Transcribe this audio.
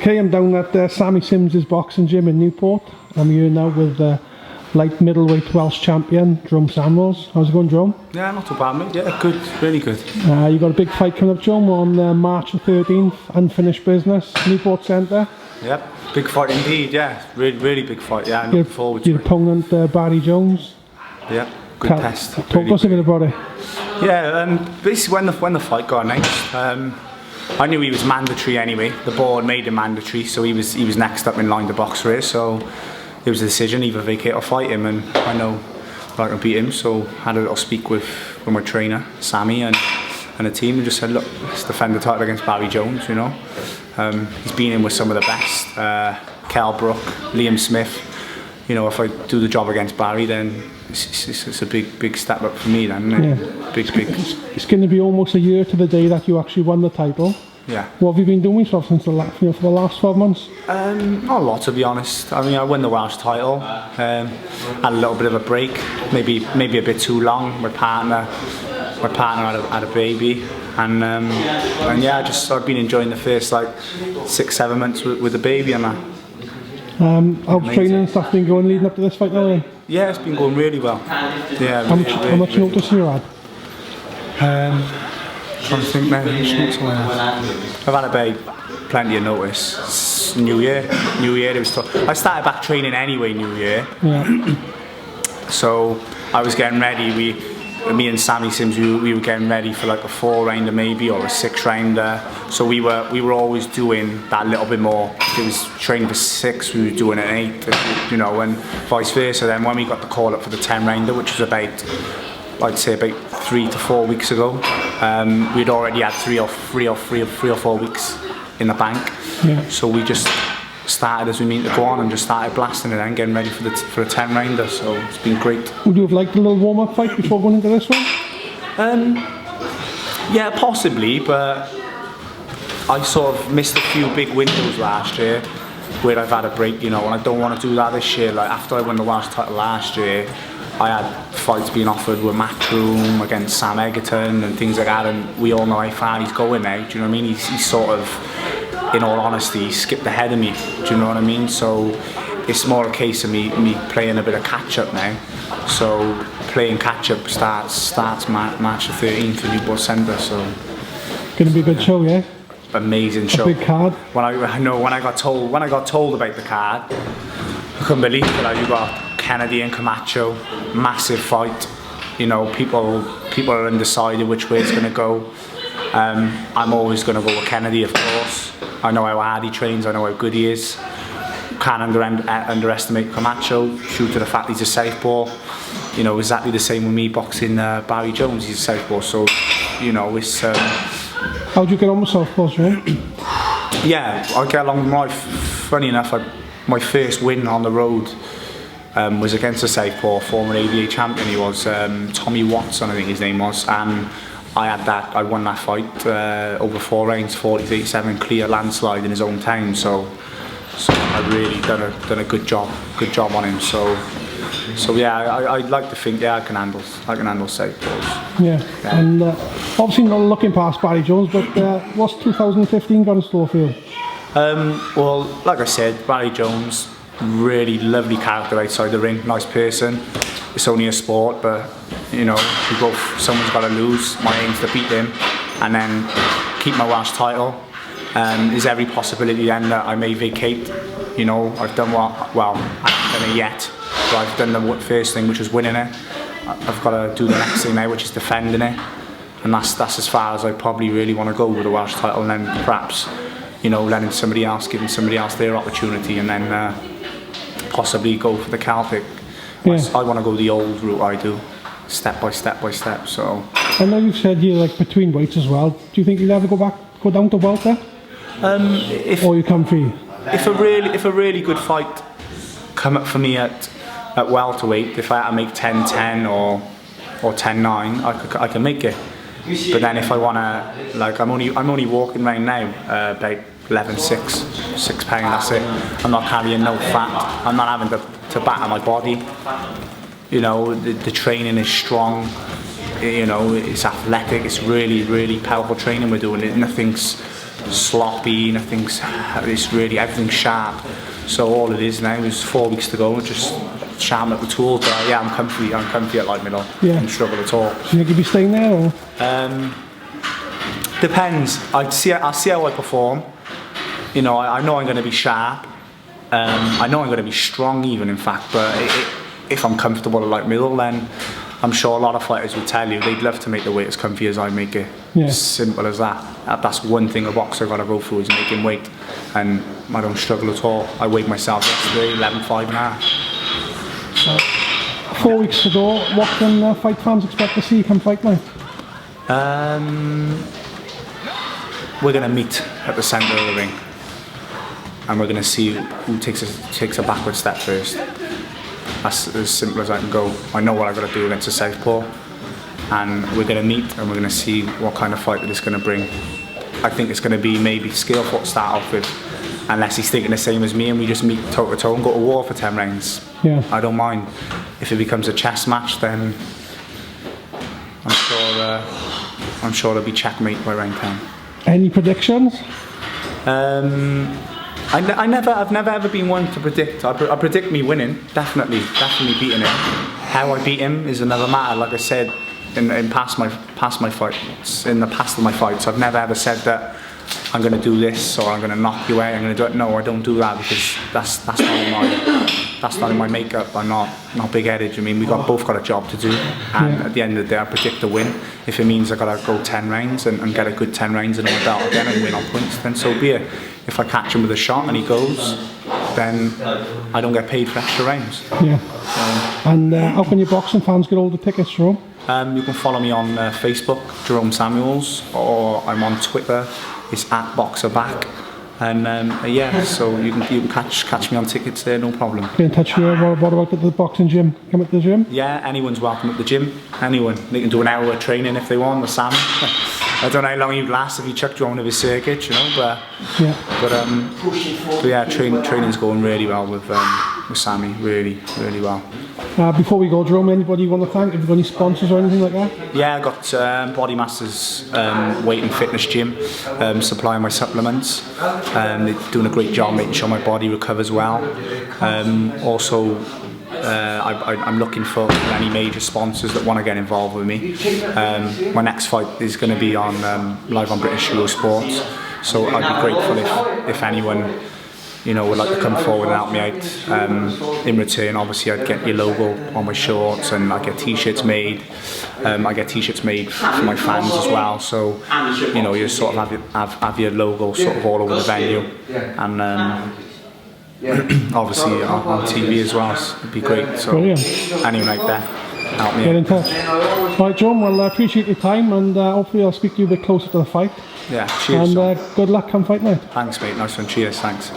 Okay, I'm down at Sammy Sims's boxing gym in Newport. I'm here now with light middleweight Welsh champion Jerome Samuels. How's it going, Jerome? Yeah, not too bad, mate. Yeah, good, really good. You got a big fight coming up, Jerome, on March the 13th, unfinished business, Newport Centre. Yep, big fight indeed. Yeah, really big fight. Yeah, I'm looking forward to it. Your opponent, Barrie Jones. Yeah, good test. Talk to us a bit about it. Yeah, basically when the fight got announced, I knew he was mandatory anyway. The board made him mandatory, so he was next up in line to box for it. So it was a decision, either vacate or fight him, and I know I can beat him. So I had a little speak with my trainer, Sammy, and the team, and just said, look, let's defend the title against Barrie Jones. You know, he's been in with some of the best, Kel Brook, Liam Smith. You know, if I do the job against Barrie, then it's a big step up for me then, isn't it? Yeah. Big. It's going to be almost a year to the day that you actually won the title. Yeah. What have you been doing with yourself since for the last 12 months? Not a lot, to be honest. I mean, I won the Welsh title, had a little bit of a break, maybe a bit too long. My partner had a baby, and yeah, I've been enjoying the first like 6-7 months with the baby and that. How's training and stuff been going leading up to this fight now then? Yeah, it's been going really well. Yeah. How much notice have you had? Trying to think now. I've had about plenty of notice. It's New Year. It was tough. I started back training anyway. New Year. Yeah. So I was getting ready. Me and Sammy Sims, we were getting ready for like a 4-rounder maybe, or a 6-rounder. So we were always doing that little bit more. If it was training for 6, we were doing an 8, you know, and vice versa. Then when we got the call up for the 10-rounder, which was about 3 to 4 weeks ago, we'd already had three or 4 weeks in the bank. Yeah. So we just started as we mean to go on and just started blasting it and getting ready for a 10-rounder. So it's been great. Would you have liked a little warm-up fight before going into this one? Yeah, possibly, but I sort of missed a few big windows last year where I've had a break, you know, and I don't want to do that this year. Like after I won the Welsh title last year, I had fights being offered with Matchroom against Sam Egerton and things like that, and we all know how far he's going now. Do you know what I mean? He's sort of, in all honesty, he skipped ahead of me. Do you know what I mean? So it's more a case of me playing a bit of catch up now. So playing catch up starts March the 13th in Newport Centre. So going to be a good show, yeah. Amazing show. A big card. When I got told about the card, I couldn't believe it. Like, you got Kennedy and Camacho, massive fight. You know, people are undecided which way it's going to go. I'm always going to go with Kennedy, of course. I know how hard he trains, I know how good he is. Can't underestimate Camacho, due to the fact he's a southpaw. You know, exactly the same with me boxing Barrie Jones, he's a southpaw. So, you know, it's... How do you get on with southpaws, right? Yeah, I get along with my... Funny enough, my first win on the road was against a southpaw, former ABA champion he was, Tommy Watson I think his name was, and I won that fight over 4 rounds, 40-37, clear landslide in his own town. So I really done a good job on him. So yeah, I like to think I can handle southpaws. Yeah. And obviously not looking past Barrie Jones, but what's 2015 got in store for you? Well, like I said, Barrie Jones, really lovely character outside the ring, nice person. It's only a sport, but you know, someone's got to lose. My aim's to beat him and then keep my Welsh title. There's every possibility then that I may vacate. You know, I've done I haven't done it yet, but I've done the first thing, which was winning it. I've got to do the next thing now, which is defending it, and that's as far as I probably really want to go with the Welsh title. And then perhaps, you know, giving somebody else their opportunity, and then possibly go for the Celtic. Yeah. I want to go the old route. I do, step by step. So I know you've said you're like between weights as well. Do you think you'll ever go down to welter? Or you come free? If a really good fight come up for me at welterweight, if I had to make 10-10 or 10-9, I can make it. But then if I wanna, like, I'm only walking around now about 6 pound. That's it. I'm not carrying no fat. I'm not having to batter my body. You know, the training is strong. You know, it's athletic. It's really powerful training we're doing. Nothing's sloppy, nothing's, it's really, everything's sharp. So all it is now is 4 weeks to go, just sharpen up the tools. But yeah, I'm comfy at light middle. Yeah. I don't struggle at all. Do you think you'll be staying there, or? Depends. I'll see how I perform. You know, I know I'm going to be sharp. I know I'm going to be strong even, in fact, but if I'm comfortable at light middle, then I'm sure a lot of fighters will tell you they'd love to make the weight as comfy as I make it. Yeah. Simple as that. That's one thing a boxer got to go through, is making weight, and I don't struggle at all. I weighed myself yesterday 11.5 So, 4 weeks to go. What can fight fans expect to see come fight night? We're going to meet at the centre of the ring, and we're going to see who takes a backward step first. That's as simple as I can go. I know what I've got to do against a southpaw, and we're going to meet and we're going to see what kind of fight that it's going to bring. I think it's going to be maybe skillful to start off with, unless he's thinking the same as me and we just meet toe to toe and go to war for 10 rounds. Yeah. I don't mind. If it becomes a chess match, then I'm sure it'll be checkmate by round 10. Any predictions? I've never ever been one to predict. I predict me winning, definitely beating him. How I beat him is another matter. Like I said in past my fights, in the past of my fights, I've never ever said that I'm going to do this or I'm going to knock you out. I'm going to do it. No, I don't do that, because that's not in my makeup. I'm not big-headed. I mean, both got a job to do, and at the end of the day, I predict a win. If it means I got to go 10 rounds and get a good 10 rounds under my belt again and win on points, then so be it. If I catch him with a shot and he goes, then I don't get paid for extra rounds. Yeah. And how can your boxing fans get all the tickets, Jerome? You can follow me on Facebook, Jerome Samuels, or I'm on Twitter. It's @BoxerBack. And yeah, so you can catch me on tickets there, no problem. Get in touch here. What about at the boxing gym? Come at the gym? Yeah, anyone's welcome at the gym. Anyone. They can do an hour of training if they want with Sam. I don't know how long he'd last if he chucked you on with his circuit, you know. But yeah, training's going really well with Sammy. Really well. Before we go, Jerome, anybody you want to thank? Have you got any sponsors or anything like that? Yeah, I got Body Masters Weight and Fitness Gym supplying my supplements. They're doing a great job making sure my body recovers well. Also, I'm looking for any major sponsors that want to get involved with me. My next fight is going to be on live on British Eurosport, so I'd be grateful if anyone, you know, would like to come forward and help me out. In return, obviously, I'd get your logo on my shorts, and I get t-shirts made. I get t-shirts made for my fans as well. So, you know, you sort of have your logo sort of all over the venue, and obviously on TV as well. So it'd be great. So anyone like that, help me. Get in touch. Right, John. Well, I appreciate your time, and hopefully I'll speak to you a bit closer to the fight. Yeah. Cheers. And good luck come fight night. Thanks, mate. Nice one. Cheers. Thanks.